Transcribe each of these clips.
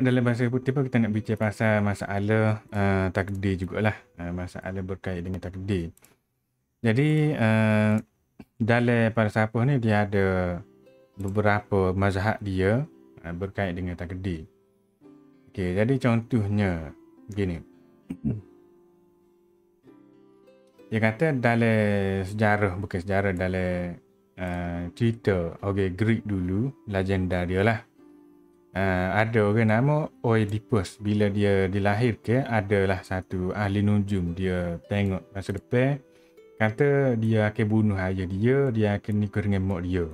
dalam bahasa putih pun kita nak bincang pasal masalah takdir jugalah. Masalah berkait dengan takdir. Jadi dalam falsafah ni dia ada beberapa mazhab dia berkait dengan takdir. Okey, jadi contohnya begini. Dia kata dalam sejarah, bukan sejarah, dalam cerita orang Greek dulu, legenda dia lah. Ada orang nama Oedipus. Bila dia dilahirkan, adalah satu ahli nujum. Dia tengok masa depan, kata dia akan bunuh ayah dia akan nikah dengan mak dia.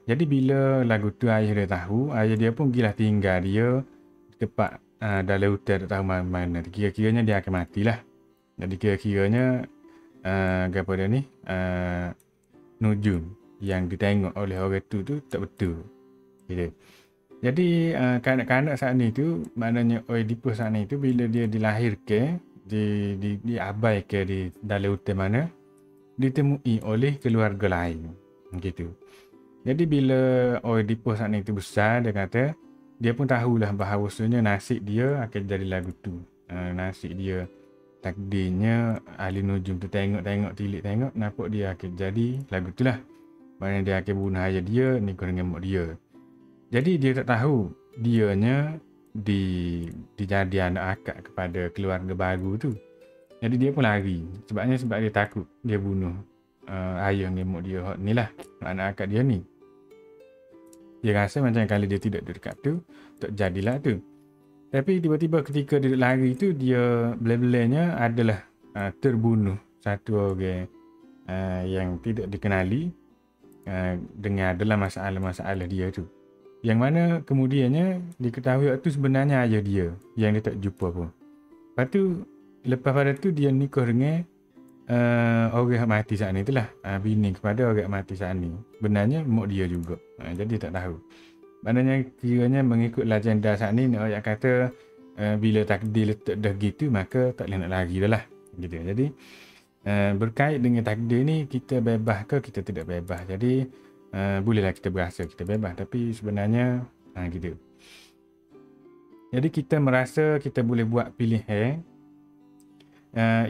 Jadi bila lagu tu ayah dia tahu, ayah dia pun gilah tinggal dia di tempat dalam hutan, tak tahu mana. Kira-kiranya dia akan matilah. Jadi kira-kiranya apa dia ni, nujum yang ditengok oleh orang tu tak betul. Gitu. Jadi kanak-kanak saat ni tu, maknanya Oedipus saat ni tu, bila dia dilahirkan, diabaikan di dalam hutan mana, ditemui oleh keluarga lain. Gitu. Jadi bila Oedipus saat ni tu besar, dia kata dia pun tahulah bahawasanya nasib dia akan jadi lagu tu. Nasib dia, takdirnya ahli nujum tu tengok tilik tengok, nampak dia akan jadi lagu tu lah. Maknanya dia akan bunuh ayah dia, nikah dengan mak dia. Jadi dia tak tahu dianya dijadi anak akak kepada keluarga baru tu. Jadi dia pun lari. Sebab dia takut dia bunuh ayah dengan mak dia ni lah, anak akak dia ni. Dia rasa macam kalau dia tidak dekat tu, tak jadilah tu. Tapi tiba-tiba ketika dia lari tu, dia belanya adalah terbunuh satu orang yang tidak dikenali dengan adalah masalah-masalah dia tu. Yang mana kemudiannya diketahui waktu sebenarnya ayah dia yang dia tak jumpa pun. Lepas tu, lepas pada tu dia nikah dengan orang yang mati saat ni tu lah. Bini kepada orang yang mati saat ni. Benarnya mak dia juga. Jadi dia tak tahu. Maknanya kiranya mengikut legenda saat ni, orang kata bila takdir letak dah gitu, maka tak boleh nak lari dah lah. Gitu. Jadi berkait dengan takdir ni, kita bebas ke kita tidak bebas. Jadi bolehlah kita berasa kita bebas, tapi sebenarnya gitu. Jadi kita merasa kita boleh buat pilihan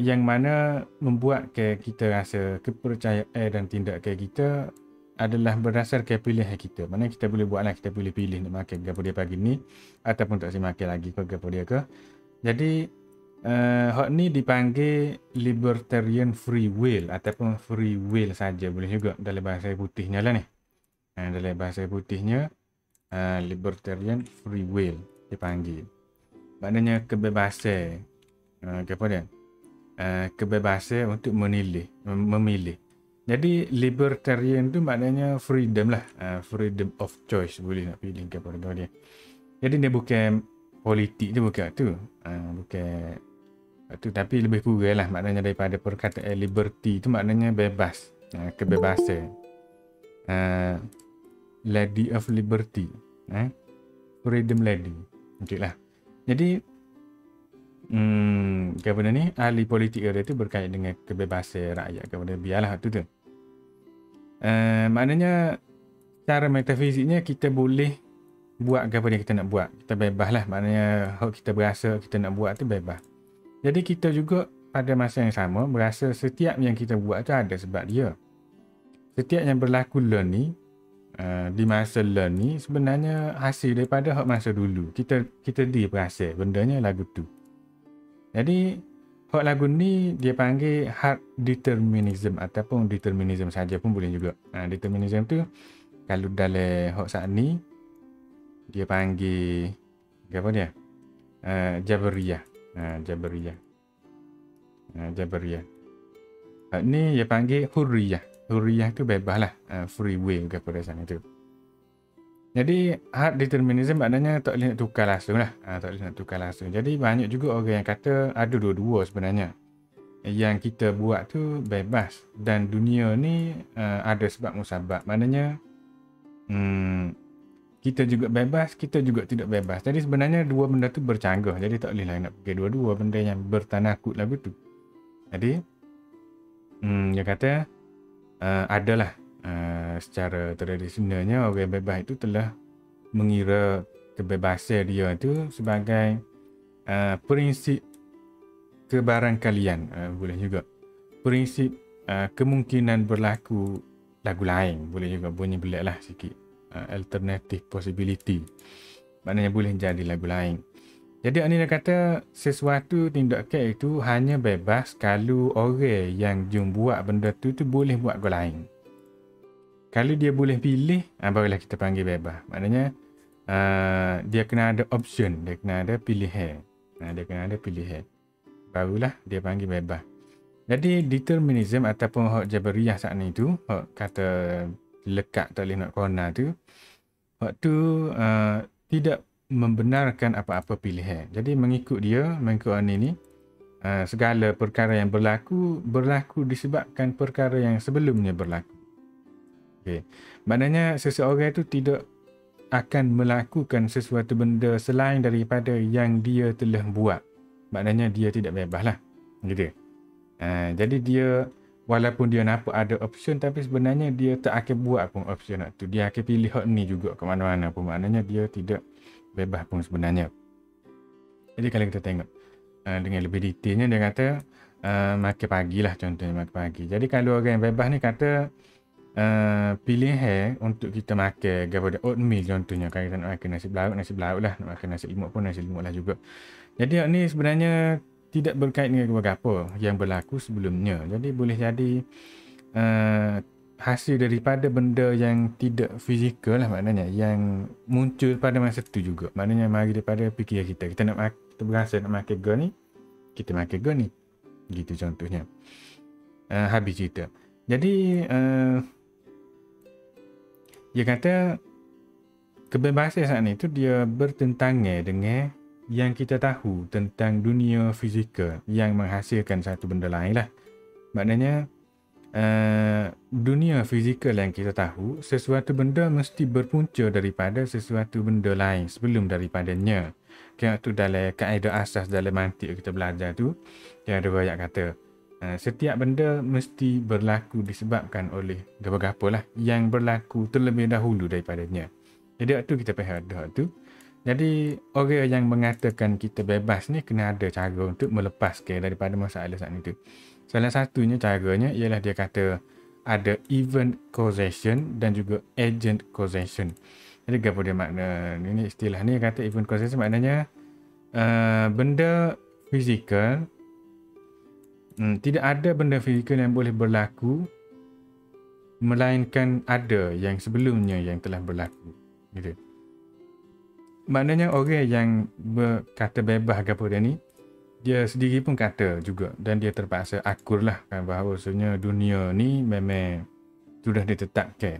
yang mana membuat kita rasa kepercayaan dan tindakan kita adalah berdasarkan pilihan kita. Mana kita boleh buatlah, kita boleh pilih nak makan apa dia pagi ni, ataupun tak boleh makan lagi ke apa dia ke. Jadi hak ni dipanggil libertarian free will ataupun free will saja boleh juga dalam bahasa putihnya lah ni. Dalam bahasa putihnya libertarian free will dipanggil. Maknanya kebebasan apa dia? Kebebasan untuk memilih. Jadi libertarian tu maknanya freedom lah, freedom of choice, boleh nak pilih kepada dia. Jadi dia bukan politik, dia bukan tu, bukan tu, tapi lebih kurang lah maknanya daripada perkataan liberty tu maknanya bebas, kebebasan, lady of liberty, freedom lady, okey lah. Jadi kepada ni ahli politik dia tu berkait dengan kebebasan rakyat, kepada biarlah tu. Maknanya cara metafiziknya kita boleh buat apa yang kita nak buat. Kita bebas lah, maknanya hak kita berasa kita nak buat tu bebas. Jadi kita juga pada masa yang sama berasa setiap yang kita buat tu ada sebab dia. Setiap yang berlaku learn ni, di masa learn ni sebenarnya hasil daripada hak masa dulu. Kita dia berasa bendanya lagu tu. Jadi hak lagu ni dia panggil hard determinism ataupun determinism saja pun boleh juga. Determinism tu kalau dalam hak saat ni dia panggil apa dia? Jabariyah. Jabariyah. Ni dia panggil hurriyah. Hurriyah tu bebas lah, free will ke pada sana tu. Jadi hard determinism maknanya tak boleh nak tukar langsung lah. Tak boleh nak tukar langsung. Jadi banyak juga orang yang kata ada dua-dua sebenarnya. Yang kita buat tu bebas. Dan dunia ni ada sebab musabab. Maknanya kita juga bebas, kita juga tidak bebas. Jadi sebenarnya dua benda tu bercanggah. Jadi tak boleh lah nak pakai dua-dua benda yang bertanakut lagu tu. Jadi dia kata adalah secara tradisionalnya orang bebas itu telah mengira kebebasan dia tu sebagai prinsip kebarangkalian, boleh juga. Prinsip kemungkinan berlaku lagu lain, boleh juga, bunyi belik lah sikit. Alternative possibility, maknanya boleh jadi lagu lain. Jadi ni dia kata sesuatu tindakan itu hanya bebas kalau orang yang jom buat benda tu boleh buat go lain. Kalau dia boleh pilih, barulah kita panggil bebas. Maknanya dia kena ada option, dia kena ada pilihan. Dia kena ada pilihan. Barulah dia panggil bebas. Jadi determinism ataupun hak Jabariyah saat ni tu, hak kata lekat tak boleh nak corner tu, hak tu tidak membenarkan apa-apa pilihan. Jadi mengikut ni, segala perkara yang berlaku disebabkan perkara yang sebelumnya berlaku. Okay. Maknanya seseorang itu tidak akan melakukan sesuatu benda selain daripada yang dia telah buat. Maknanya dia tidak bebas lah. Gitu. Jadi dia, walaupun dia nampak ada option, tapi sebenarnya dia tak akan buat pun option tu. Dia akan pilih hak ni juga ke mana-mana pun. Maknanya dia tidak bebas pun sebenarnya. Jadi kalau kita tengok dengan lebih detailnya, dia kata makan pagi lah contohnya, makan pagi. Jadi kalau orang yang bebas ni kata pilihan untuk kita makan daripada oatmeal contohnya. Kalau kita nak makan nasi belauk lah, nak makan nasi limut pun nasi limut lah juga. Jadi ni sebenarnya tidak berkait dengan apa yang berlaku sebelumnya. Jadi boleh jadi hasil daripada benda yang tidak fizikal lah, maknanya yang muncul pada masa tu juga. Maknanya mari daripada fikiran kita. Kita berasa nak makan go ni, kita makan go ni. Gitu contohnya. Habis cerita. Jadi dia kata kebebasan saat ni tu dia bertentangan dengan yang kita tahu tentang dunia fizikal yang menghasilkan satu benda lain lah. Maknanya dunia fizikal yang kita tahu, sesuatu benda mesti berpunca daripada sesuatu benda lain sebelum daripadanya. Kaya tu dalam kaedah asas dalam mantik kita belajar tu, dia ada ayat kata setiap benda mesti berlaku disebabkan oleh gapa-gapa lah yang berlaku terlebih dahulu daripadanya. Jadi waktu kita faham tu. Jadi orang yang mengatakan kita bebas ni kena ada cara untuk melepaskan daripada masalah saat itu. Salah satunya caranya ialah dia kata ada event causation dan juga agent causation. Jadi apa dia makna ini istilah ni, kata event causation maknanya benda fizikal, tidak ada benda fizikal yang boleh berlaku melainkan ada yang sebelumnya yang telah berlaku. Gitu. Maknanya orang yang berkata bebas ke apa dia ni, dia sendiri pun kata juga dan dia terpaksa akur lah kan, bahawasanya dunia ni memang sudah ditetapkan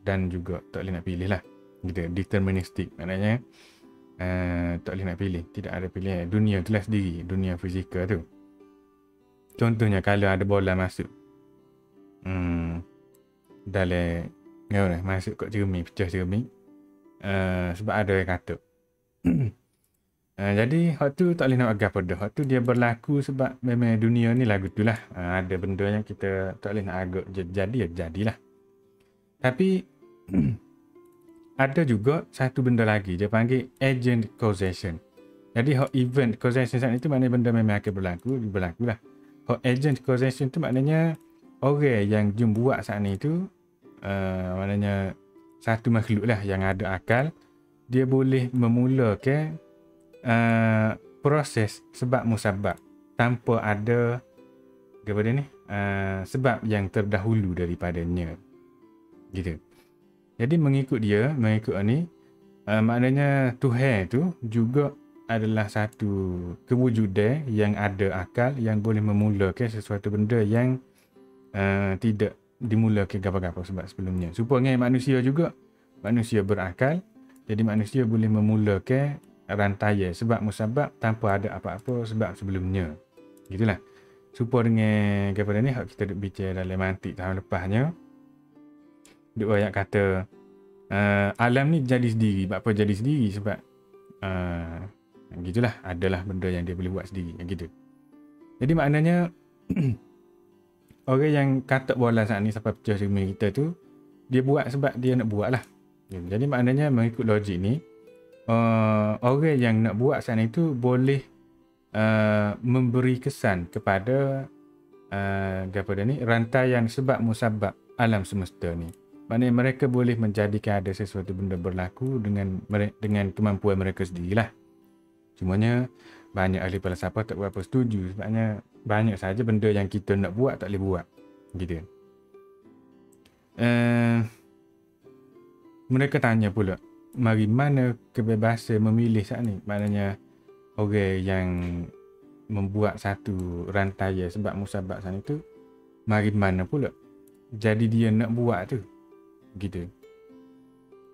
dan juga tak boleh nak pilih lah. Gitu, deterministik. Maknanya tak boleh nak pilih, tidak ada pilihan. Dunia tu lah sendiri, dunia fizikal tu. Contohnya kalau ada bola masuk dalam masuk kat cermin, pecah cermin, sebab ada yang kata jadi hak tu tak boleh nak agak pada hak tu, dia berlaku sebab memang dunia ni lagu tu lah. Ada benda yang kita tak boleh nak agak jadi, ya jadilah. Tapi ada juga satu benda lagi, dia panggil agent causation. Jadi hak event causation saat itu maknanya benda memang akan berlaku lah. Hak agent causation tu maknanya orang yang jom buat saat ni tu maknanya satu makhluk lah yang ada akal, dia boleh memulakan proses sebab musabab tanpa ada kepada ni sebab yang terdahulu daripadanya. Gitu. Jadi mengikut ni maknanya Tuhan tu juga adalah satu kewujudan yang ada akal yang boleh memulakan sesuatu benda yang tidak dimulakan gapa-gapa sebab sebelumnya. Supaya manusia juga, manusia berakal, jadi manusia boleh memulakan rantaian sebab musabab tanpa ada apa-apa sebab sebelumnya. Gitulah. Supaya dengan kepada ni hak kita duk bicara dalam mantik tahun lepasnya. Duk ayat kata alam ni jadi sendiri. Apa jadi sendiri? Sebab gitulah, adalah benda yang dia boleh buat sendiri. Gitu. Jadi maknanya orang yang kata bola saat ni sampai pecah cermin kita tu, dia buat sebab dia nak buat lah. Jadi maknanya mengikut logik ni, orang yang nak buat sana itu boleh memberi kesan kepada apa dia ni, rantaian sebab musabab alam semesta ni. Maknanya mereka boleh menjadikan ada sesuatu benda berlaku dengan kemampuan mereka sendirilah. Cumanya banyak ahli falsafah tak berapa setuju, sebabnya banyak saja benda yang kita nak buat tak boleh buat. Gitu. Mereka tanya pula, mari mana kebebasan memilih saat ni? Maknanya orang yang membuat satu rantai sebab musabab sana tu, mari mana pula jadi dia nak buat tu. Gitu.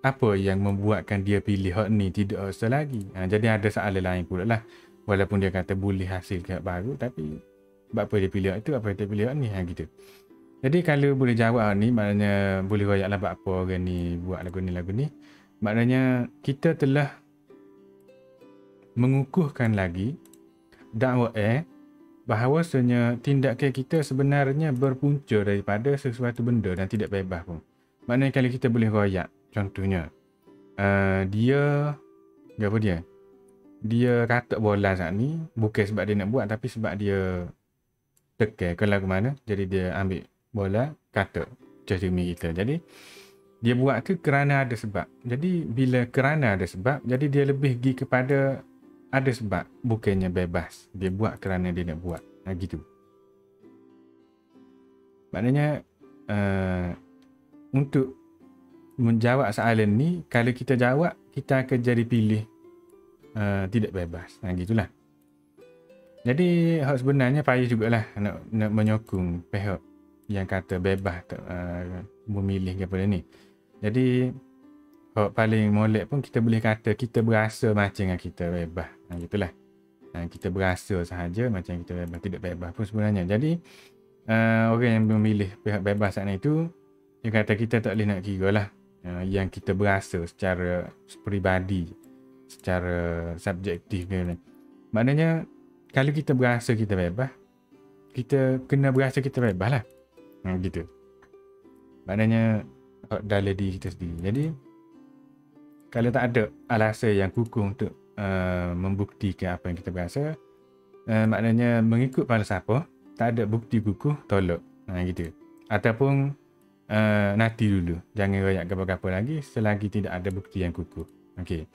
Apa yang membuatkan dia pilih hak ni tidak usah lagi? Jadi ada soalan lain pula lah. Walaupun dia kata boleh hasilkan hak baru, tapi apa dia pilih hak tu, apa dia pilih hak ni, gitu. Jadi kalau boleh jawab hak ni, maknanya boleh royak lah apa orang ni buat lagu ni. Maknanya kita telah mengukuhkan lagi dakwah bahawasanya tindakan kita sebenarnya berpunca daripada sesuatu benda dan tidak bebas pun. Maknanya kalau kita boleh royak, contohnya dia katak bola saat ni bukan sebab dia nak buat, tapi sebab dia tekan ke lagu mana, jadi dia ambil bola katak cermin kita. Jadi dia buat tu kerana ada sebab. Jadi bila kerana ada sebab, jadi dia lebih pergi kepada ada sebab, bukannya bebas. Dia buat kerana dia nak buat. Gitu. Maknanya untuk menjawab soalan ni, kalau kita jawab, kita akan jadi pilih tidak bebas. Gitulah. Jadi hak sebenarnya payah jugalah nak menyokong pihak yang kata bebas memilih kepada ni. Jadi hak paling molek pun kita boleh kata kita berasa macam yang kita bebas. Gitulah. Kita berasa sahaja macam kita bebas, tidak bebas pun sebenarnya. Jadi orang yang memilih pihak bebas saat itu, dia kata kita tak boleh nak kira lah yang kita berasa secara peribadi, secara subjektif. Maknanya kalau kita berasa kita bebas, kita kena berasa kita bebas lah. Gitu. Maknanya dalam diri kita sendiri. Jadi kalau tak ada alasan yang kukuh untuk membuktikan apa yang kita berasa, maknanya mengikut falsafah, tak ada bukti kukuh, tolak. Gitu. Ataupun nanti dulu, jangan royak apa-apa lagi selagi tidak ada bukti yang kukuh. Okey.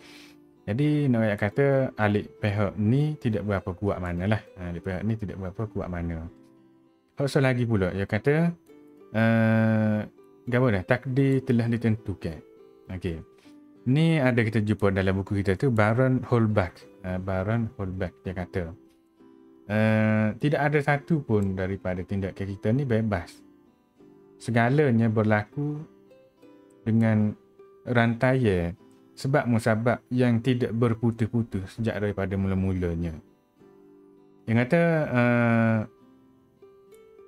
Jadi nak royak kata alik pihak ni tidak berapa kuat manalah. Alik pihak ni tidak berapa kuat mana. Hak lagi pula dia kata takdir telah ditentukan. Okey. Ni ada kita jumpa dalam buku kita tu, Baron Holbach. Baron Holbach dia kata tidak ada satu pun daripada tindakan kita ni bebas. Segalanya berlaku dengan rantaian sebab musabab yang tidak berputus-putus sejak daripada mula-mulanya. Yang kata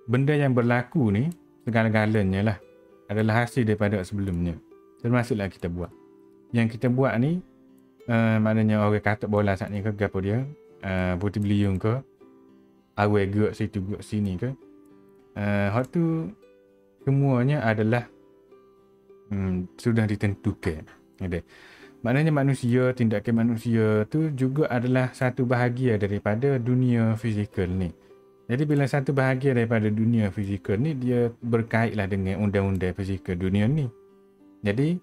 benda yang berlaku ni segala-galanya lah adalah hasil daripada sebelumnya, termasuklah kita buat. Yang kita buat ni maknanya orang katak bola saat ni ke apa dia, putih beliung ke, awal gerak situ gerak sini ke, hak tu semuanya adalah sudah ditentukan. Maknanya manusia, tindakan manusia tu juga adalah satu bahagia daripada dunia fizikal ni. Jadi bila satu bahagia daripada dunia fizikal ni, dia berkaitlah dengan undang-undang fizikal dunia ni. Jadi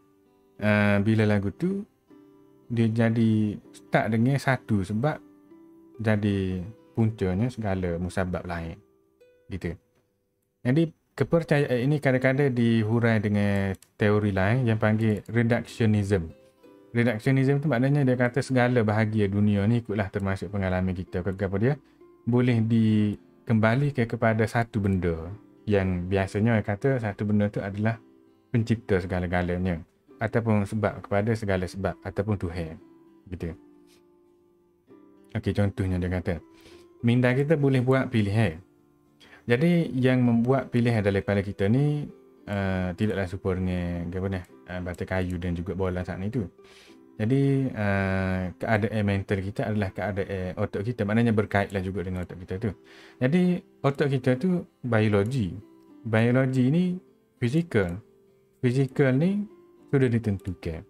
bila lagu tu dia jadi start dengan satu sebab, jadi puncanya segala musabab lain. Gitu. Jadi kepercayaan ini kadang-kadang dihurai dengan teori lain yang panggil reductionism. Reductionism tu maknanya dia kata segala bahagia dunia ni ikutlah termasuk pengalaman kita ke apa dia, boleh dikembalikan kepada satu benda yang biasanya dia kata satu benda tu adalah pencipta segala-galanya, ataupun sebab kepada segala sebab, ataupun Tuhan. Gitu. Okey, contohnya dia kata minda kita boleh buat pilihan. Jadi yang membuat pilihan daripada kita ni tidaklah serupa dengan batu kayu dan juga bola saat ni tu. Jadi keadaan mental kita adalah keadaan otak kita, maknanya berkaitlah juga dengan otak kita tu. Jadi otak kita tu biologi ni fizikal ni sudah ditentukan.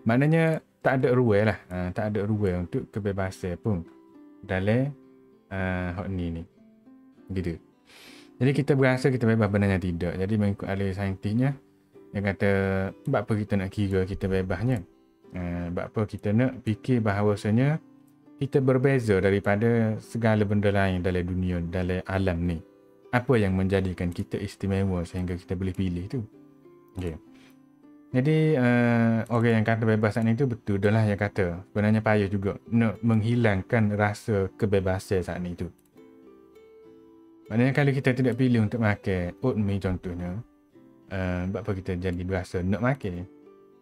Maknanya tak ada ruang lah. Tak ada ruang untuk kebebasan pun dalam hak ni. Gitu. Jadi kita berasa kita bebas, benarnya tidak. Jadi mengikut ahli saintisnya, dia kata, sebab apa kita nak kira kita bebasnya? Sebab apa kita nak fikir bahawasanya kita berbeza daripada segala benda lain dalam dunia, dalam alam ni. Apa yang menjadikan kita istimewa sehingga kita boleh pilih tu? Okay. Jadi orang yang kata bebas saat ni tu betul dah lah yang kata. Sebenarnya payah juga nak menghilangkan rasa kebebasan saat ni tu. Maknanya kalau kita tidak pilih untuk makan oatmeal contohnya, sebab apa kita jadi berasa nak makan?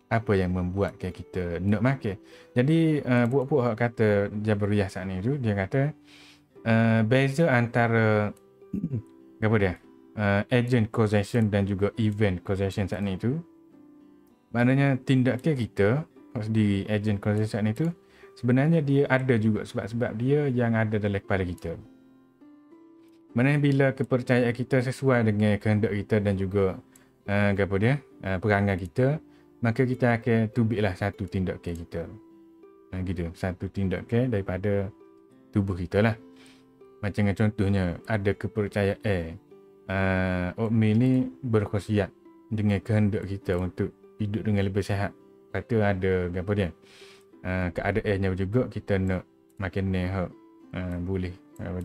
Apa yang membuatkan kita nak makan? Jadi buat-buat kata Jabariyah saat ni tu, dia kata beza antara apa dia? Agent causation dan juga event causation saat ni tu. Maknanya tindakan kita di agent causation saat ni tu sebenarnya dia ada juga sebab-sebab dia yang ada dalam kepala kita. Maknanya bila kepercayaan kita sesuai dengan kehendak kita dan juga perangai kita, maka kita akan tubiklah satu tindakan kita. Gitu, satu tindakan daripada tubuh kita lah. Macam contohnya ada kepercayaan oatmeal ni berkhasiat dengan kehendak kita untuk hidup dengan lebih sihat. Lepas tu ada keadaannya juga kita nak makan ni boleh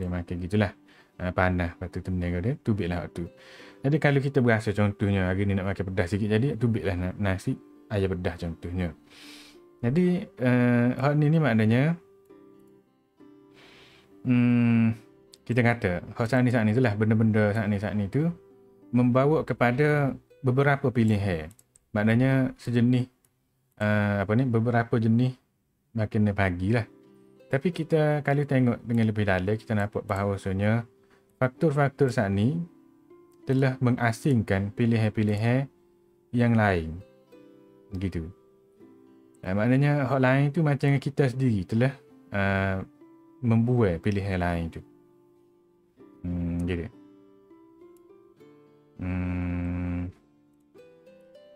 makan gitulah. Panas, lepas tu temenang dia tubiklah tu. Jadi kalau kita berasa contohnya hari ni nak makan pedas sikit, jadi tubiklah nasi ayam pedas contohnya. Jadi hal ni maknanya kita kata hal saat ni tu lah, benda-benda saat ni tu membawa kepada beberapa pilihan. Maknanya sejenis beberapa jenis makan pagi lah. Tapi kita kalau tengok dengan lebih dalam, kita nampak bahawasanya faktor-faktor saat ni telah mengasingkan pilihan-pilihan yang lain. Gitu. Maknanya hak lain tu macam kita sendiri telah membuat pilihan lain tu. Gitu.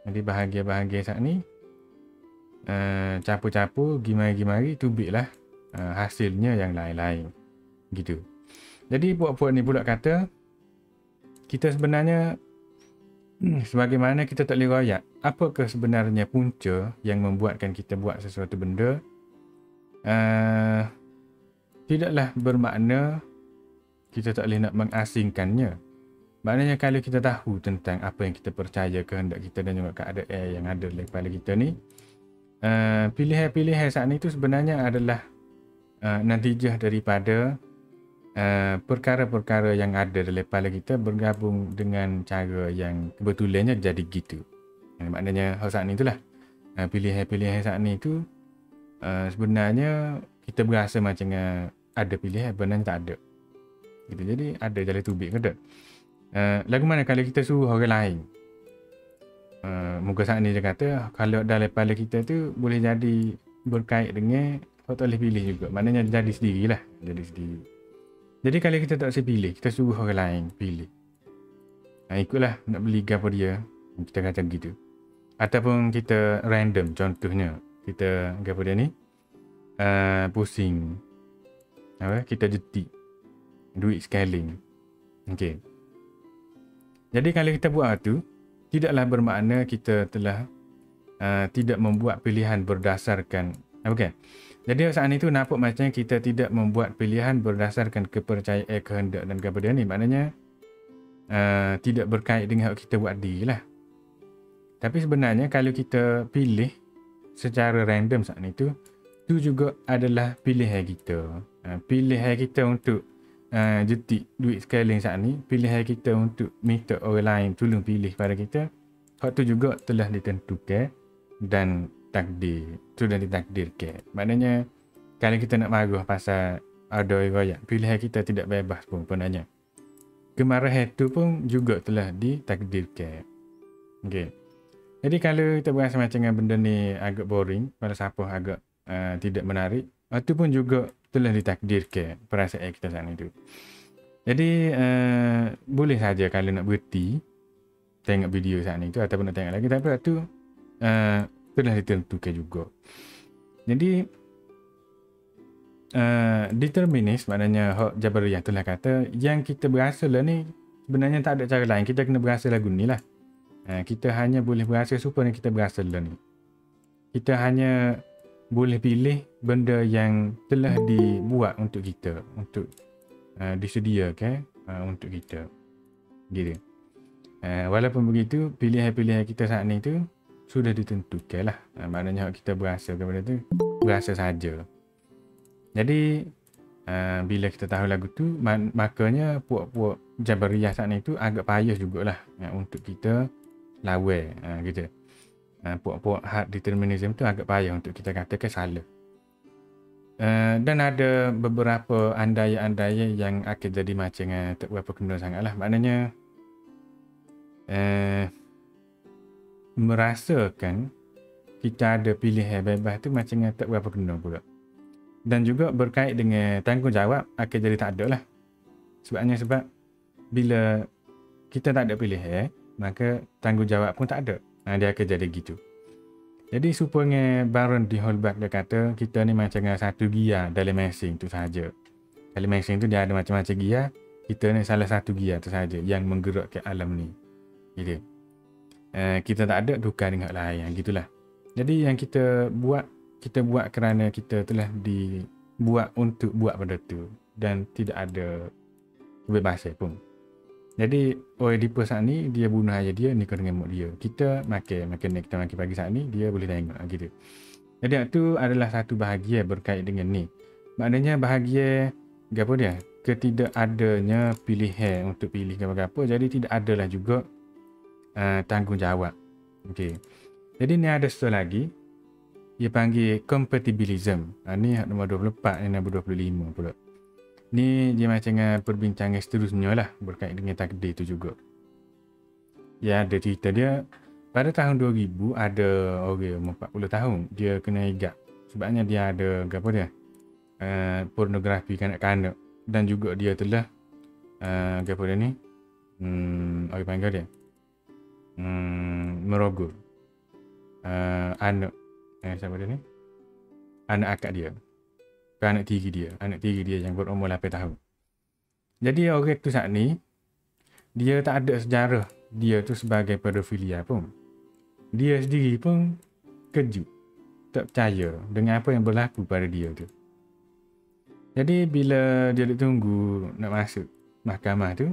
Jadi bahagia-bahagia saat ni campur-campur gimari-gimari tubiklah hasilnya yang lain-lain. Gitu. Jadi puak-puak ni pula kata kita sebenarnya sebagaimana kita tak boleh royak, apakah sebenarnya punca yang membuatkan kita buat sesuatu benda? Tidaklah bermakna kita tak boleh nak mengasingkannya. Maknanya kalau kita tahu tentang apa yang kita percaya, kehendak kita dan juga keadaan yang ada dalam kepala kita ni, pilihan-pilihan saat ni tu sebenarnya adalah natijah daripada perkara-perkara yang ada dalam kepala kita bergabung dengan cara yang kebetulannya jadi gitu. Maknanya hal saat ni itulah pilihan-pilihan saat ni tu sebenarnya kita berasa macam ada pilihan, sebenarnya tak ada gitu. Jadi ada jalan tubik ke tak? Lagu mana kalau kita suruh orang lain, muka saat ni dia kata kalau dalam kepala kita tu boleh jadi berkait dengan kau tak boleh pilih juga, maknanya jadi sendirilah, jadi sendiri. Jadi kalau kita tak bisa pilih, kita suruh orang lain pilih. Ikutlah nak beli apa dia, kita kata gitu. Ataupun kita random, contohnya kita apa dia ni, pusing, kita jetik duit scaling. Okay. Jadi kalau kita buat tu, tidaklah bermakna kita telah tidak membuat pilihan berdasarkan Jadi saat ni tu nampak macam kita tidak membuat pilihan berdasarkan kepercayaan, kehendak dan kepada ni. Maknanya tidak berkait dengan hak kita buat diri lah. Tapi sebenarnya kalau kita pilih secara random saat ni tu juga adalah pilihan kita. Pilihan kita untuk jetik duit scaling saat ni, pilihan kita untuk minta orang lain tolong pilih pada kita, hak tu juga telah ditentukan dan sudah ditakdirkan. Maknanya kalau kita nak marah pasal ada riwayat, pilihan kita tidak bebas pun sebenarnya. Kemarahan itu pun juga telah ditakdirkan. Okay. Jadi kalau kita berasa macam benda ni agak boring, falsafah agak tidak menarik, itu pun juga telah ditakdirkan perasaan kita saat itu. Jadi boleh saja kalau nak berhenti tengok video saat itu ataupun nak tengok lagi, tapi itu telah ditentukan juga. Jadi determinis maknanya hak Jabariyah tu lah kata yang kita berasa lah ni sebenarnya tak ada cara lain, kita kena berasa lagu ni lah. Kita hanya boleh berasa supaya kita berasa lah ni. Kita hanya boleh pilih benda yang telah dibuat untuk kita, untuk disediakan untuk kita. Gitu. Walaupun begitu, pilihan-pilihan kita saat ni tu sudah ditentukan lah. Maknanya kita berasa kepada tu, berasa saja. Jadi, bila kita tahu lagu tu, makanya puak-puak Jabariyah saat ni tu agak payah jugalah untuk kita lawan gitu. Puak-puak hard determinism tu agak payah untuk kita katakan salah. Dan ada beberapa andai-andai yang akan jadi macam tak berapa kena sangat lah. Maknanya merasakan kita ada pilihan bebas tu macam tak berapa kena pula. Dan juga berkait dengan tanggungjawab akan jadi tak ada lah. Sebab bila kita tak ada pilihan, maka tanggungjawab pun tak ada. Dia akan jadi gitu. Jadi supaya Baron de Holbach dia kata kita ni macam satu gia dalam mesin tu sahaja. Dalam mesin tu dia ada macam-macam gia, kita ni salah satu gia tu sahaja yang menggerakkan alam ni. Gitu. Kita tak ada tukar dengan lain, gitulah. Jadi yang kita buat kerana kita telah dibuat untuk buat benda tu dan tidak ada kebebasan pun. Jadi Oedipus saat ni dia bunuh ayah dia, nikah dengan mak dia. Kita makan pagi saat ni dia boleh tengok gitu. Jadi itu adalah satu bahagia berkait dengan ni. Maknanya bahagia apa dia? Ketidakadanya pilihan untuk pilih apa-apa. Jadi tidak adalah juga tanggungjawab. Okey. Jadi ni ada satu lagi. Dia panggil compatibilism. Ni nombor 24 dan nombor 25 pula. Ni dia macam perbincangan seterusnya lah berkait dengan takdir tu juga. Ya ada cerita dia pada tahun 2000 ada orang umur 40 tahun dia kena hijab. Sebabnya dia ada apa dia? Pornografi kanak-kanak dan juga dia telah apa dia ni? Apa panggil dia? Merogoh anak siapa dia ni? Anak akak dia. Anak tiri dia yang berumur 8 tahun. Jadi orang tu saat ni dia tak ada sejarah dia tu sebagai pedofilia pun. Dia sendiri pun kejut, tak percaya dengan apa yang berlaku pada dia tu. Jadi bila dia ditunggu nak masuk mahkamah tu,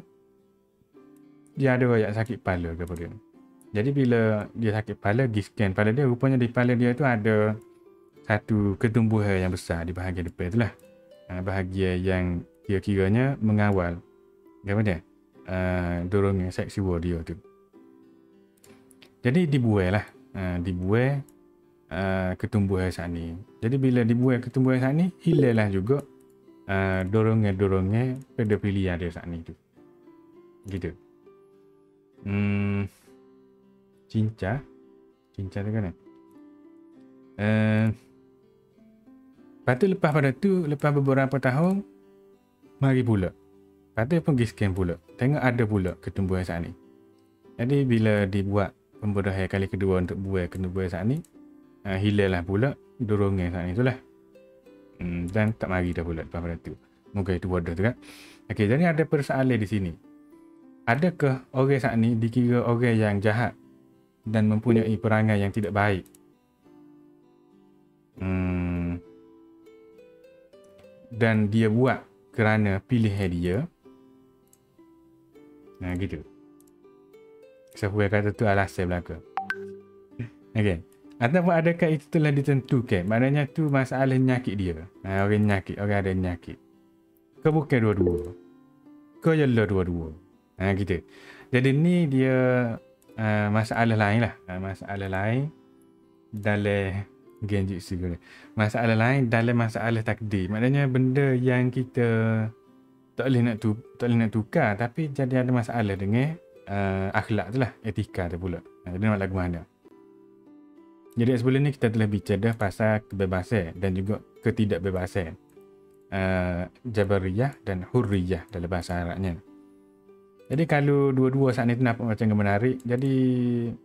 dia ada royak sakit kepala ke apa dia. Jadi bila dia sakit kepala, pergi scan kepala dia, rupanya di kepala dia tu ada satu ketumbuhan yang besar di bahagian depan tu lah. Bahagian yang kira-kiranya mengawal apa dia? Dorongan seksual dia tu. Jadi dibuai lah. Dibuai ketumbuhan saat ni. Jadi bila dibuai ketumbuhan saat ni, hilanglah juga dorongan pedofilia dia saat ni tu. Gitu. Cinca tu kan? Lepas tu lepas beberapa tahun, mari pula. Lepas tu pergi scan pula. Tengok ada pula ketumbuhan saat ni. Jadi bila dibuat pembedahan kali kedua untuk buai ketumbuhan saat ni, hilanglah pula dorongan saat ni tu lah. Dan tak mari dah pula lepas pada tu. Moga itu bodoh tu kan. Okey, jadi ada persoalan di sini. Adakah orang saat ni dikira orang yang jahat dan mempunyai perangai yang tidak baik? Dan dia buat kerana pilihan dia. Gitu. Siapa kata tu alasan belaka. Okey. Ataupun adakah itu telah ditentukan? Maknanya tu masalah nyakit dia. Orang nyakit, orang ada nyakit. Kau bukan dua-dua. Kau jelah dua-dua. Gitu. Jadi ni dia masalah lain lah. Masalah lain dalam genjitsu ni. Masalah lain dalam masalah takdir. Maknanya benda yang kita tak boleh nak tukar, tapi jadi ada masalah dengan akhlak tu lah, etika tu pula. Jadi nak lagu mana? Jadi sebelum ni kita telah bicara pasal kebebasan dan juga ketidakbebasan. Jabariyah dan Hurriyah dalam bahasa Arabnya. Jadi kalau dua-dua saat ni tu nampak macam menarik, jadi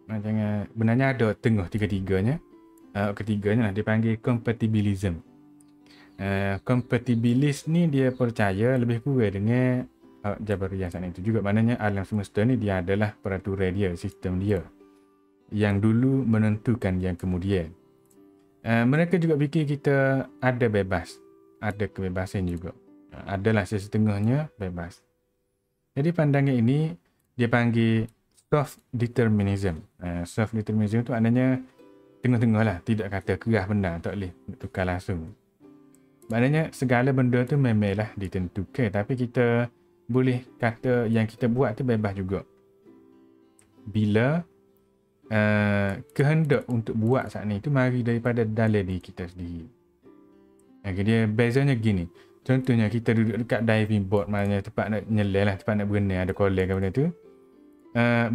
macam benarnya ada tengah tiga-tiganya. Ketiganya lah, dia panggil compatibilism. Compatibilis ni dia percaya lebih kurang dengan Jabariyah saat itu juga. Maknanya alam semesta ni dia adalah peraturan dia, sistem dia yang dulu menentukan yang kemudian. Mereka juga fikir kita ada bebas, ada kebebasan juga. Adalah sesetengahnya bebas. Jadi pandangan ini dia panggil soft determinism. Soft determinism tu maknanya tengah-tengah lah, tidak kata keras benar, tak boleh tukar langsung. Maknanya segala benda tu memanglah ditentukan, tapi kita boleh kata yang kita buat tu bebas juga. Bila kehendak untuk buat saat ni tu mari daripada dalam diri kita sendiri. Dia bezanya gini. Contohnya kita duduk dekat diving board, maknanya tempat nak nyelam lah, tempat nak berenang, ada kolam ke benda tu.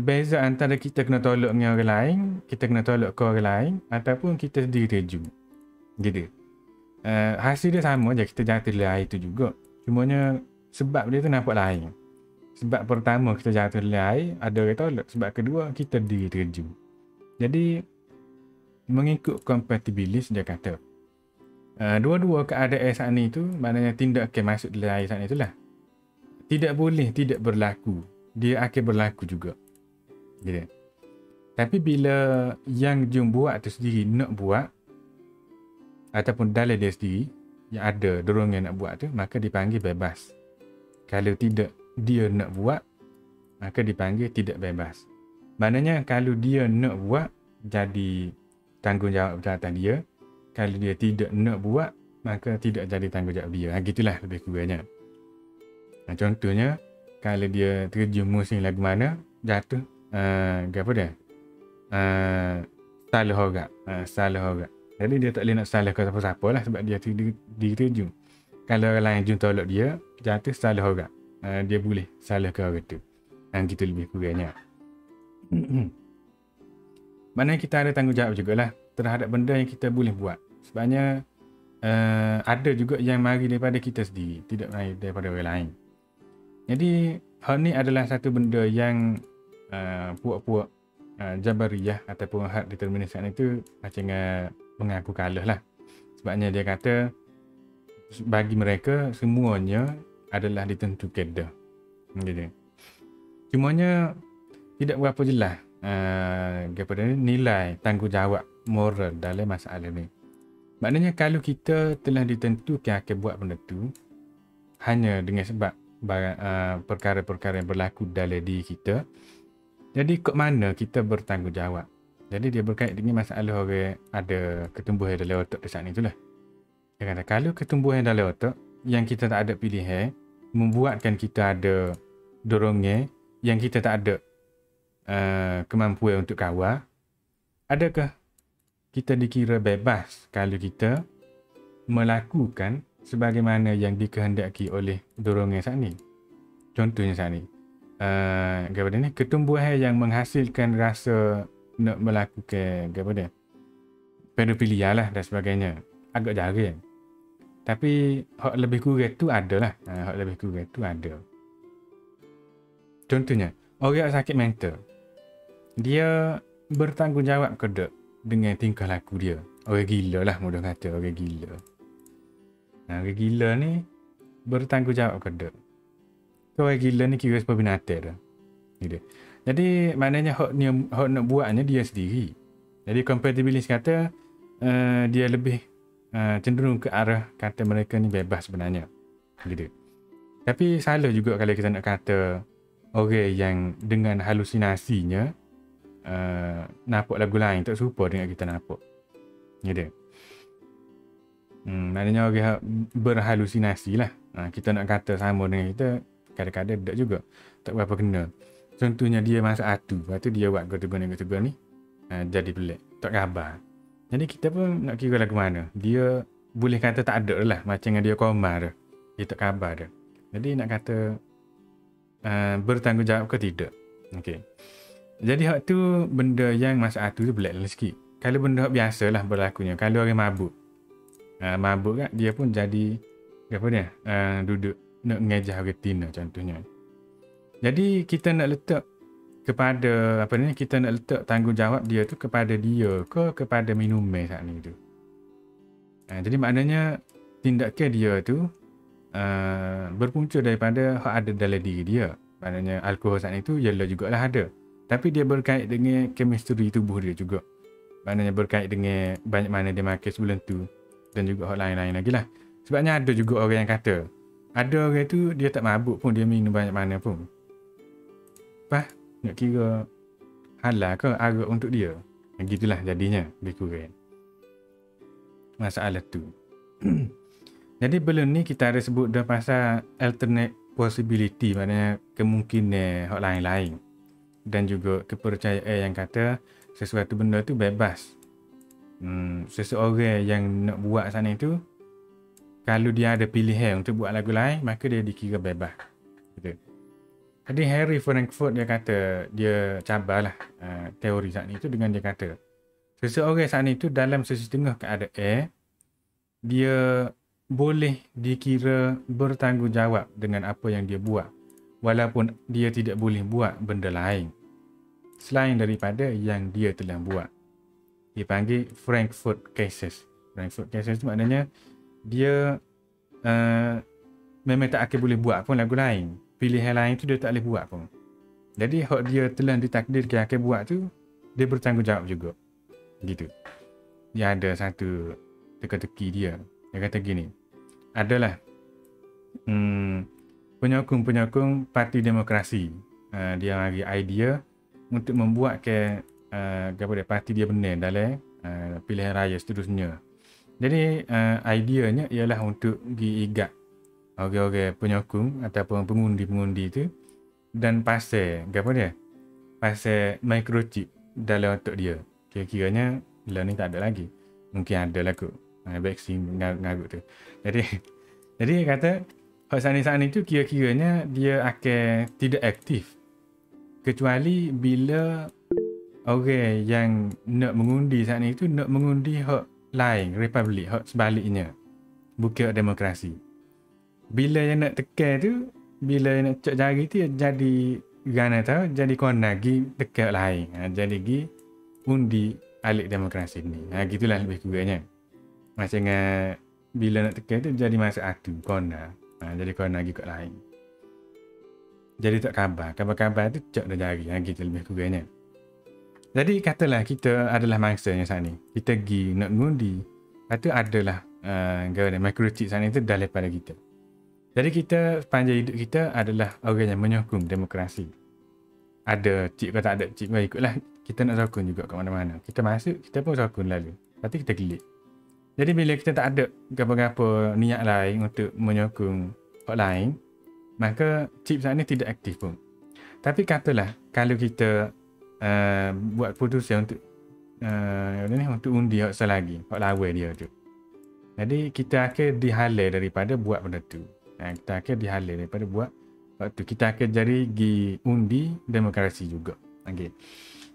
Beza antara kita kena tolak dengan orang lain, kita kena tolak ke orang lain, ataupun kita sendiri terjun. Gitu. Hasil dia sama je, kita jatuh dalam air tu juga. Cumanya sebab dia tu nampak lain. Sebab pertama kita jatuh dalam air, ada orang tolak. Sebab kedua kita sendiri terjun. Jadi mengikut compatibilis dia kata, dua-dua keadaan saat ni tu, maknanya tindakan masuk dalam air saat ni tu lah, tidak boleh tidak berlaku. Dia akan berlaku juga. Gitu. Tapi bila yang jom buat tu sendiri nak buat, ataupun dalam dia sendiri yang ada dorongan nak buat tu, maka dipanggil bebas. Kalau tidak dia nak buat, maka dipanggil tidak bebas. Maknanya kalau dia nak buat, jadi tanggungjawab atas dia. Kalau dia tidak nak buat, maka tidak jadi tanggungjawab dia. Gitulah lebih kurangnya. Contohnya, kalau dia terjun musim lagu mana, jatuh, apa dia? Salah orang. Salah orang. Jadi dia tak boleh nak salah ke siapa-siapa lah, sebab dia terjun. Kalau orang lain jun tolak dia, jatuh salah orang. Dia boleh salah ke orang tu. Gitu lebih kurangnya. Maknanya kita ada tanggungjawab jugalah terhadap benda yang kita boleh buat. Sebabnya ada juga yang mari daripada kita sendiri, tidak mari daripada orang lain. Jadi hal ni adalah satu benda yang puak-puak Jabariyah ataupun hak determinisme itu macam mengaku kalah lah. Sebabnya dia kata bagi mereka semuanya adalah ditentukan dah. Gitu. Cumanya tidak berapa jelas kepada nilai tanggungjawab moral dalam masalah ni. Maknanya kalau kita telah ditentukan akan buat benda tu hanya dengan sebab perkara-perkara yang berlaku dalam diri kita, jadi kat mana kita bertanggungjawab? Jadi dia berkait dengan masalah orang ada ketumbuhan dalam otak di saat itulah. Dia kata kalau ketumbuhan dalam otak yang kita tak ada pilihan membuatkan kita ada dorongan yang kita tak ada kemampuan untuk kawal, adakah kita dikira bebas kalau kita melakukan sebagaimana yang dikehendaki oleh dorongan saat ni? Contohnya saat ni, ketumbuhan yang menghasilkan rasa nak melakukan pedofilia lah dan sebagainya, agak jarang. Tapi hak lebih kurang tu ada lah. Hak lebih kurang tu ada. Contohnya, orang sakit mental, dia bertanggungjawab ke tak dengan tingkah laku dia? Orang gila lah, mudah kata orang gila. Orang gila ni bertanggungjawab ke tak? Orang gila ni kira seperti binatang dah. Gitu. Jadi maknanya hak nak buatnya dia sendiri. Jadi compatibilis kata dia lebih cenderung ke arah kata mereka ni bebas sebenarnya. Gitu. Tapi salah juga kalau kita nak kata orang yang dengan halusinasinya nampak lagu lain tak serupa dengan kita nampak. Gitu. Maknanya orang berhalusinasi lah. Kita nak kata sama dengan kita, kadang-kadang tak juga. Tak berapa kena. Contohnya dia masak atu, lepas tu dia buat gotegon ni, jadi pelik. Tak khabar. Jadi kita pun nak kira lagu mana. Dia boleh kata tak ada lah. Macam dia koma dah. Dia tak khabar dah. Jadi nak kata bertanggungjawab ke tidak. Okay. Jadi hak tu benda yang masak atu tu pelik lah sikit. Kalau benda hak biasa lah berlakunya. Kalau orang mabuk. Mabuk kan dia pun jadi duduk nak ngejah retina contohnya. Jadi kita nak letak kepada apa ni, kita nak letak tanggungjawab dia tu kepada dia ke kepada minumnya saat ni tu. Jadi maknanya tindakan dia tu berpunca daripada hak ada dalam diri dia. Maknanya alkohol saat ni tu ialah jugalah ada. Tapi dia berkait dengan chemistry tubuh dia juga. Maknanya berkait dengan banyak mana dia makan sebelum tu. Dan juga hal lain-lain lagi lah. Sebabnya ada juga orang yang kata, ada orang tu dia tak mabuk pun dia minum banyak mana pun. Nak kira halal ke arak untuk dia? Gitulah jadinya lebih kurang masalah tu. Jadi belum ni kita ada sebut dah pasal alternate possibility, maknanya kemungkinan hal lain-lain. Dan juga kepercayaan yang kata sesuatu benda tu bebas. Seseorang yang nak buat sana itu, kalau dia ada pilihan untuk buat lagu lain, maka dia dikira bebas. Gitu. Jadi Harry Frankfurt dia kata, dia cabarlah teori saat ni tu dengan dia kata, seseorang saat ni tu dalam sesetengah keadaan, dia boleh dikira bertanggungjawab dengan apa yang dia buat, walaupun dia tidak boleh buat benda lain selain daripada yang dia telah buat. Dipanggil Frankfurt Cases. Frankfurt Cases tu maknanya dia memang tak akan boleh buat pun lagu lain. Pilihan lain tu dia tak boleh buat pun. Jadi hak dia telah ditakdirkan akan buat tu, dia bertanggungjawab juga. Gitu. Dia ada satu teka-teki dia. Dia kata gini, adalah penyokong-penyokong Parti Demokrasi. Dia bagi idea untuk membuat ke parti dia benar dalam pilihan raya seterusnya. Jadi ideanya ialah untuk diigat orang-orang penyokong ataupun pengundi-pengundi tu dan pasal pasal microchip dalam otak dia. Kira-kiranya lah ni tak ada lagi. Mungkin ada lah kot. Vaksin ngarut tu. Jadi dia kata hak sana-sana tu kira-kiranya dia akan tidak aktif kecuali bila orang yang nak mengundi saat ni tu nak mengundi hak lain, republik, hak sebaliknya. Bukan demokrasi. Bila yang nak tekan tu, bila yang nak cek jari tu jadi gana tahu, jadi kona gi tekan lain. Jadi gi undi alik demokrasi ni. Gitulah lebih kurangnya. Macam bila nak tekan tu jadi masa atu kona. Jadi kona gi kat lain. Jadi tak kabar tu cek dah jari. Gitu lebih kurangnya. Jadi katalah kita adalah mangsa yang saat ni. Kita pergi nak ngundi. Lepas tu adalah microchip saat ni tu dah lepas pada kita. Jadi kita sepanjang hidup kita adalah orang yang menyokong demokrasi. Ada chip ke tak ada chip, ikutlah. Kita nak sokong juga kat mana-mana. Kita masuk, kita pun sokong lalu. Lepas tu kita klik. Jadi bila kita tak ada apa-apa niat lain untuk menyokong orang lain, maka chip saat ni tidak aktif pun. Tapi katalah kalau kita buat keputusan untuk untuk undi hak selagi, hak lawan dia tu. Jadi kita akan dihalau daripada buat benda tu. Kita akan dihalau daripada buat waktu. Kita akan jadi pergi undi demokrasi juga. Okay.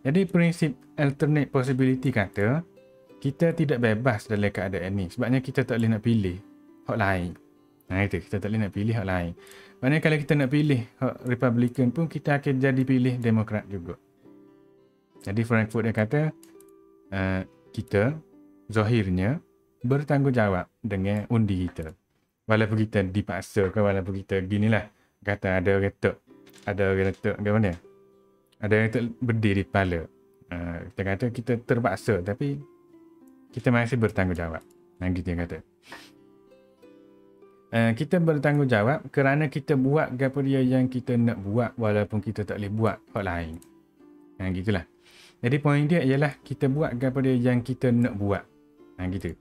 Jadi prinsip alternate possibility kata kita tidak bebas dalam keadaan ni. Sebabnya kita tak boleh nak pilih hak lain. Itu kita tak boleh nak pilih hak lain. Maknanya kalau kita nak pilih hak Republican pun kita akan jadi pilih Demokrat juga. Jadi Frankfurt dia kata kita zahirnya bertanggungjawab dengan undi kita. Walaupun kita dipaksa ke, walaupun kita ginilah. Kata ada orang letak bagaimana? Ada orang letak berdiri di kepala. Kita kata kita terpaksa tapi kita masih bertanggungjawab. Gitu yang kata. Kita bertanggungjawab kerana kita buat apa dia yang kita nak buat walaupun kita tak boleh buat hal lain. Gitulah. Jadi poin dia ialah kita buat apa dia yang kita nak buat. Gitu.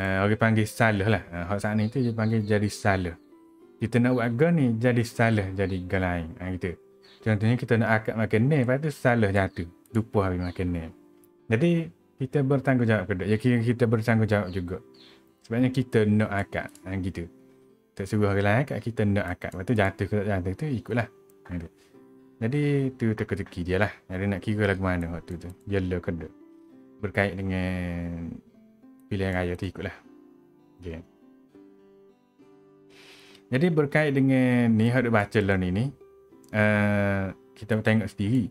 Orang panggil salah lah. Hak saat ni tu dia panggil jadi salah. Kita nak buat gun ni jadi salah jadi gun lain. Gitu. Contohnya kita nak akad makan ni, lepas tu salah jatuh. Lupa habis makan ni. Jadi kita bertanggungjawab ke tak? Ya kira kita bertanggungjawab juga. Sebabnya kita nak akad. Gitu. Tak suruh orang lain akad, kita nak akad. Lepas tu jatuh ke tak jatuh tu ikutlah. Gitu. Jadi tu teka-teki dia lah. Jadi nak kira lagu mana waktu tu. Yellow ke tak. Berkait dengan pilihan raya tu ikutlah. Okay. Jadi berkait dengan ni, hak baca lah ni. Kita tengok sendiri.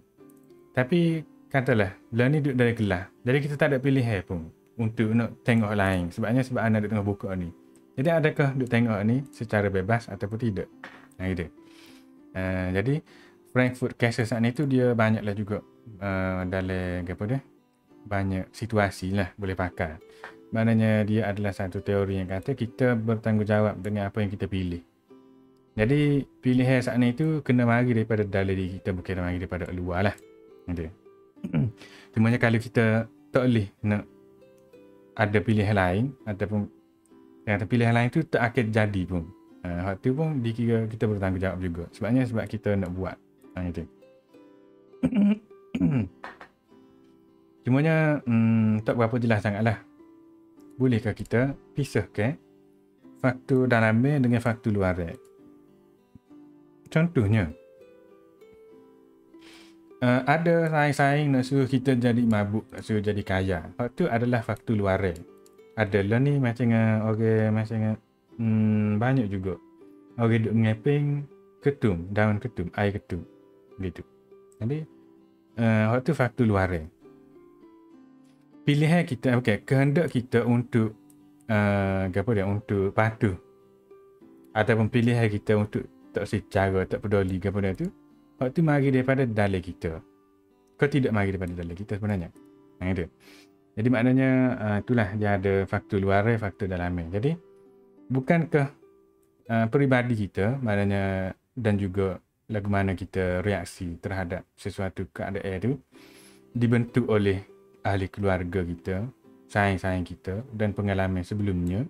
Tapi katalah belah ni duduk dalam kelas. Jadi kita tak ada pilihan pun untuk nak tengok lain. Sebab anak duduk tengah buka ni. Jadi adakah duduk tengok ni secara bebas ataupun tidak? Gitu. Jadi Frankfurt Castle saat ni tu dia banyaklah juga dalam apa dia? Banyak situasi lah boleh pakai. Maknanya dia adalah satu teori yang kata kita bertanggungjawab dengan apa yang kita pilih. Jadi pilihan saat ni tu kena mari daripada dalam diri kita, bukan mari daripada luar lah. Gitu. Cumanya kalau kita tak boleh nak ada pilihan lain ataupun kata pilihan lain tu tak akan jadi pun. Hal tu pun dikira kita bertanggungjawab juga. Sebab kita nak buat. Gitu. Cumanya tak berapa jelas sangat lah. Bolehkah kita pisahkan faktor dalamnya dengan faktor luar? Contohnya, ada saing-saing nak suruh kita jadi mabuk, nak suruh jadi kaya. Faktor adalah faktor luar. Adalah ni macam orang macam banyak juga. Orang duk ngeping ketum, daun ketum, air ketum. Gitu. Jadi, waktu faktor luar. Pilihan kita, kehendak kita untuk untuk patuh ataupun pilihan kita untuk tak secara, tak peduli kepada tu, waktu mari daripada dalam kita. Kau tidak mari daripada dalam kita sebenarnya. Gitu. Jadi maknanya itulah dia ada faktor luar, faktor dalam. Jadi bukankah peribadi kita, maknanya dan juga lagu mana kita reaksi terhadap sesuatu keadaan itu dibentuk oleh ahli keluarga kita, sayang-sayang kita dan pengalaman sebelumnya.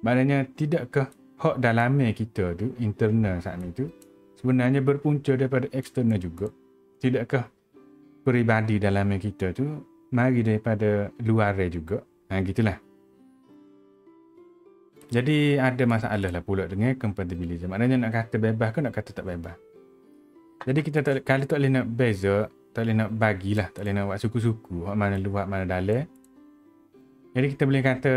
Maknanya tidakkah hak dalamnya kita tu, internal saat itu sebenarnya berpunca daripada eksternal juga? Tidakkah peribadi dalamnya kita tu mari daripada luar juga? Gitulah. Jadi ada masalah lah pula dengan compatibility. Maknanya nak kata bebas ke nak kata tak bebas. Jadi kita kalau tak boleh nak beza, tak boleh nak bagilah, tak boleh nak buat suku-suku, hak mana luar, mana dalam. Jadi kita boleh kata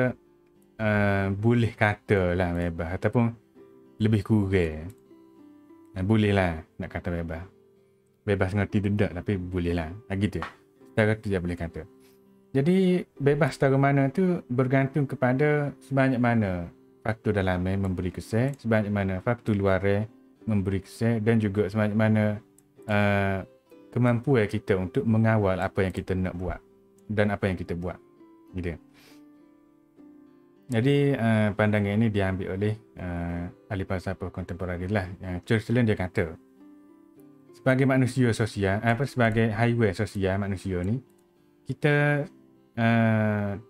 boleh kata lah bebas ataupun lebih kurang. Boleh lah nak kata bebas. Bebas ngerti tidak tapi boleh lah. Gitu. Secara tu dia boleh kata. Jadi bebas secara mana tu bergantung kepada sebanyak mana faktor dalamnya memberi kesan, sebanyak mana faktor luar memberi kesan dan juga sebanyak mana kemampuan kita untuk mengawal apa yang kita nak buat dan apa yang kita buat. Gitu. Jadi pandangan ini diambil oleh ahli falsafah kontemporari lah. Churchill dia kata sebagai manusia sosial, sebagai haiwan sosial manusia ni, kita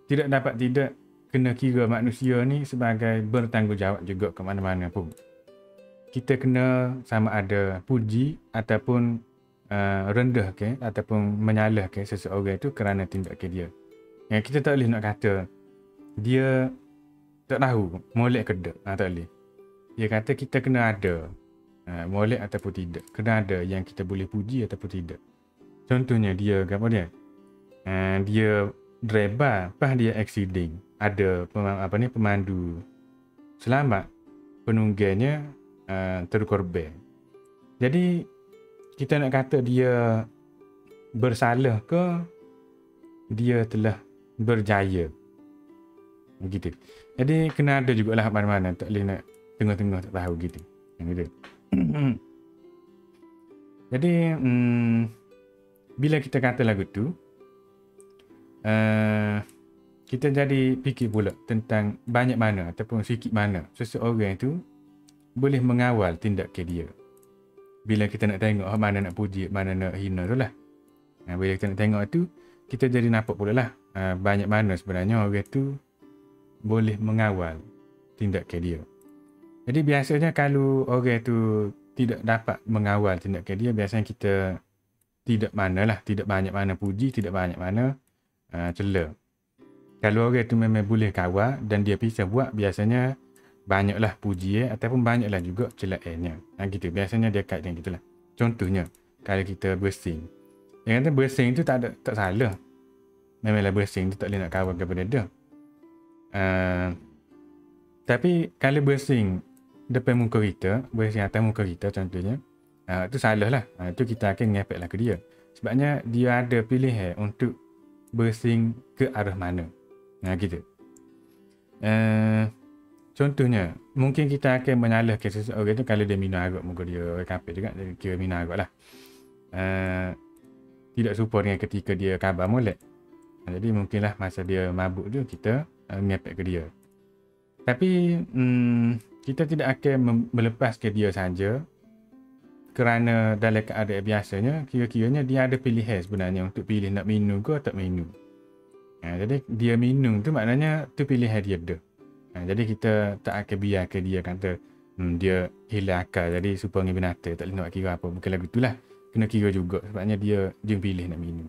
tidak dapat tidak kena kira manusia ni sebagai bertanggungjawab juga ke mana-mana pun. Kita kena sama ada puji ataupun rendah ke ataupun menyalah ke seseorang itu kerana tindakan dia. Kita tak boleh nak kata dia tak tahu molek ke tak. Tak boleh. Dia kata kita kena ada molek ataupun tidak. Kena ada yang kita boleh puji ataupun tidak. Contohnya dia apa dia? Dia driver, pas dia accident. Ada pemandu selamat, penunggangnya terkorban. Jadi kita nak kata dia bersalah ke dia telah berjaya. Gitu. Jadi kena ada jugalah mana-mana, tak boleh nak tengah-tengah tak tahu gitu. Gitu. Jadi bila kita kata lagu tu kita jadi fikir pula tentang banyak mana ataupun sikit mana seseorang itu boleh mengawal tindakan dia. Bila kita nak tengok mana nak puji, mana nak hina tu lah. Bila kita nak tengok tu, kita jadi nampak pula lah banyak mana sebenarnya orang tu boleh mengawal tindakan dia. Jadi biasanya kalau orang tu tidak dapat mengawal tindakan dia, biasanya kita tidak banyak mana puji, tidak banyak mana cela. Kalau orang tu memang boleh kawal dan dia bisa buat, biasanya banyaklah puji ataupun banyaklah juga celaannya. Gitu. Biasanya dia kait dengan gitulah. Contohnya, kalau kita bersing. Yang kata bersing tu tak salah. Memanglah bersing tu tak boleh nak kawal kepada dia. Tapi kalau bersing depan muka kita, bersing atas muka kita contohnya, itu salah lah. Itu kita akan ngepek lah ke dia. Sebabnya dia ada pilihan untuk bersin ke arah mana. Gitu. Contohnya, mungkin kita akan menyalahkan seseorang tu kalau dia minum arak, muka dia orang kafir juga, dia kira minum arak lah. Tidak serupa dengan ketika dia khabar molek. Jadi mungkinlah masa dia mabuk tu kita ngepek ke dia. Tapi kita tidak akan melepaskan dia saja, kerana dalam keadaan biasanya kira-kiranya dia ada pilihan sebenarnya untuk pilih nak minum ke tak minum. Jadi dia minum tu maknanya tu pilihan dia dah. Jadi kita tak akan biarkan dia kata dia hilang akal, jadi serupa dengan binatang, tak boleh nak kira apa. Bukan lagu itulah, kena kira juga sebabnya dia pilih nak minum.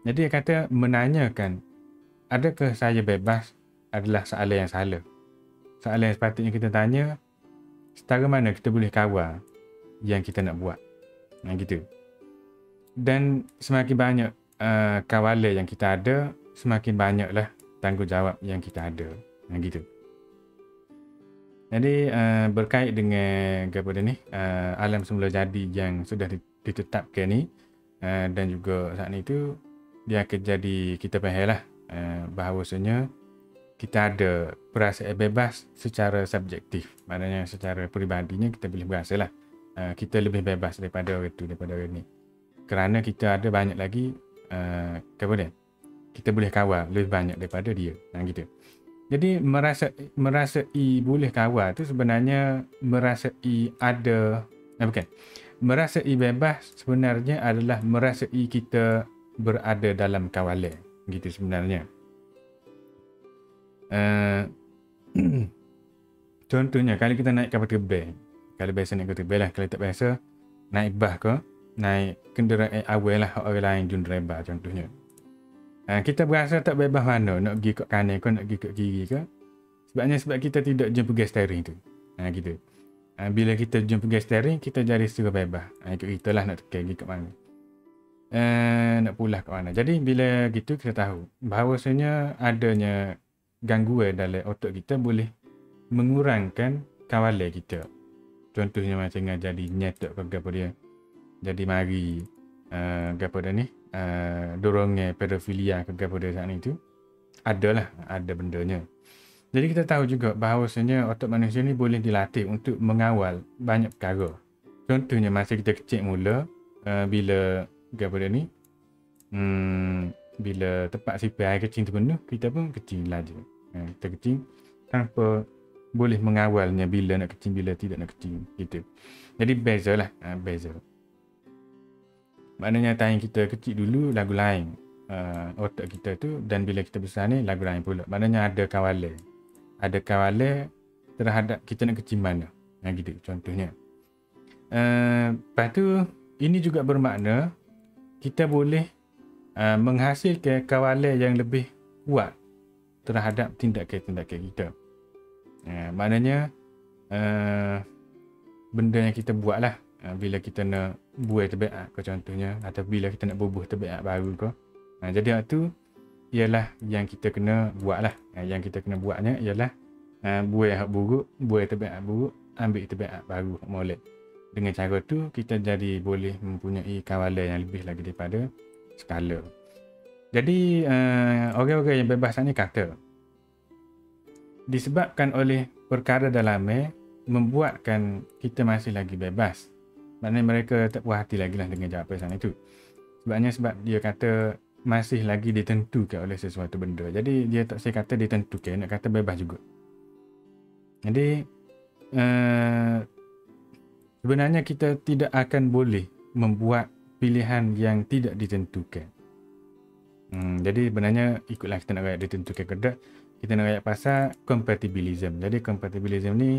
Jadi dia kata menanyakan adakah saya bebas adalah soalan yang salah. Soalan yang sepatutnya kita tanya, setara mana kita boleh kawal yang kita nak buat. Gitu. Dan semakin banyak kawalan yang kita ada, semakin banyaklah tanggungjawab yang kita ada. Gitu. Jadi berkait dengan alam semula jadi yang sudah ditetapkan ni, dan juga saat ni tu dia akan jadi kita fahamlah bahawasanya kita ada perasaan bebas secara subjektif. Maknanya secara peribadinya kita boleh berasalah kita lebih bebas daripada orang tu, daripada orang ni. Kerana kita ada banyak lagi kita boleh kawal lebih banyak daripada dia. Gitu. Jadi merasai boleh kawal tu sebenarnya merasai ada merasai bebas sebenarnya adalah merasai kita berada dalam kawalan. Gitu sebenarnya. Contohnya kalau kita naik kapal terbang, kalau biasa naik kapal terbang lah, kalau tak biasa naik bas ke, naik kenderaan awal lah orang lain jun driver contohnya. Kita berasa tak bebas mana nak pergi ke kanan ke nak pergi ke kiri ke, sebab kita tidak jumpa gas steering tu. Gitu. Bila kita jumpa gas steering, kita jadi secara bebas. Ikut kita lah nak tekan pergi ke mana, nak pulang ke mana. Jadi bila gitu kita tahu bahawasanya adanya gangguan dalam otak kita boleh mengurangkan kawalan kita. Contohnya macam jadi nyetok ke apa dia, jadi mari dorongnya pedofilia ke apa dia saat itu ada bendanya. Jadi kita tahu juga bahawasanya otak manusia ni boleh dilatih untuk mengawal banyak perkara. Contohnya masa kita kecil mula, bila bila tempat sipir air kecil terpenuh, kita pun kecil laju. Kita kecil tanpa boleh mengawalnya bila nak kecil, bila tidak nak kecil gitu. Jadi bezalah, beza. Maknanya time kita kecil dulu lagu lain otak kita tu, dan bila kita besar ni lagu lain pula. Maknanya ada kawalan. Ada kawalan terhadap kita nak kecil mana. Gitu contohnya. Lepas tu ini juga bermakna kita boleh menghasilkan kawalan yang lebih kuat terhadap tindakan-tindakan kita. Maknanya benda yang kita buat lah bila kita nak buat terbaik ke contohnya, atau bila kita nak bubuh terbaik baru ke. Jadi waktu ialah yang kita kena buat lah. Yang kita kena buatnya ialah buat hak buruk, buat terbaik buruk, ambil terbaik baru molek. Dengan cara tu kita jadi boleh mempunyai kawalan yang lebih lagi daripada skala. Jadi orang-orang yang bebas ni kata disebabkan oleh perkara dalamnya membuatkan kita masih lagi bebas. Maknanya mereka tak puas hati lagi lah dengan jawapan itu. Sebab dia kata masih lagi ditentukan oleh sesuatu benda. Jadi dia tak saya kata ditentukan, nak kata bebas juga. Jadi sebenarnya kita tidak akan boleh membuat pilihan yang tidak ditentukan. Jadi sebenarnya ikutlah kita nak rakyat ditentukan ke tak. Kita nak rakyat pasal compatibilism. Jadi compatibilism ni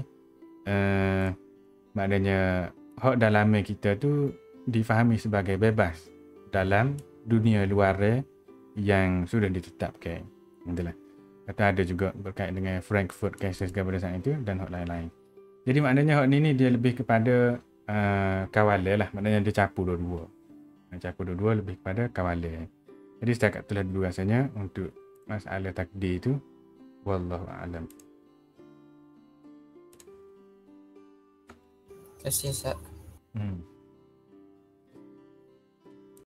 maknanya hak dalamnya kita tu difahami sebagai bebas dalam dunia luar yang sudah ditetapkan. Itulah. Kata ada juga berkait dengan Frankfurt cases pada saat itu dan hak lain-lain. Jadi maknanya hak ni dia lebih kepada kawalan lah. Maknanya dia capur dua-dua. Capur dua-dua lebih kepada kawalan. Jadi setakat itulah dulu rasanya untuk masalah takdir itu. Wallahu a'lam. Terima kasih Ustaz.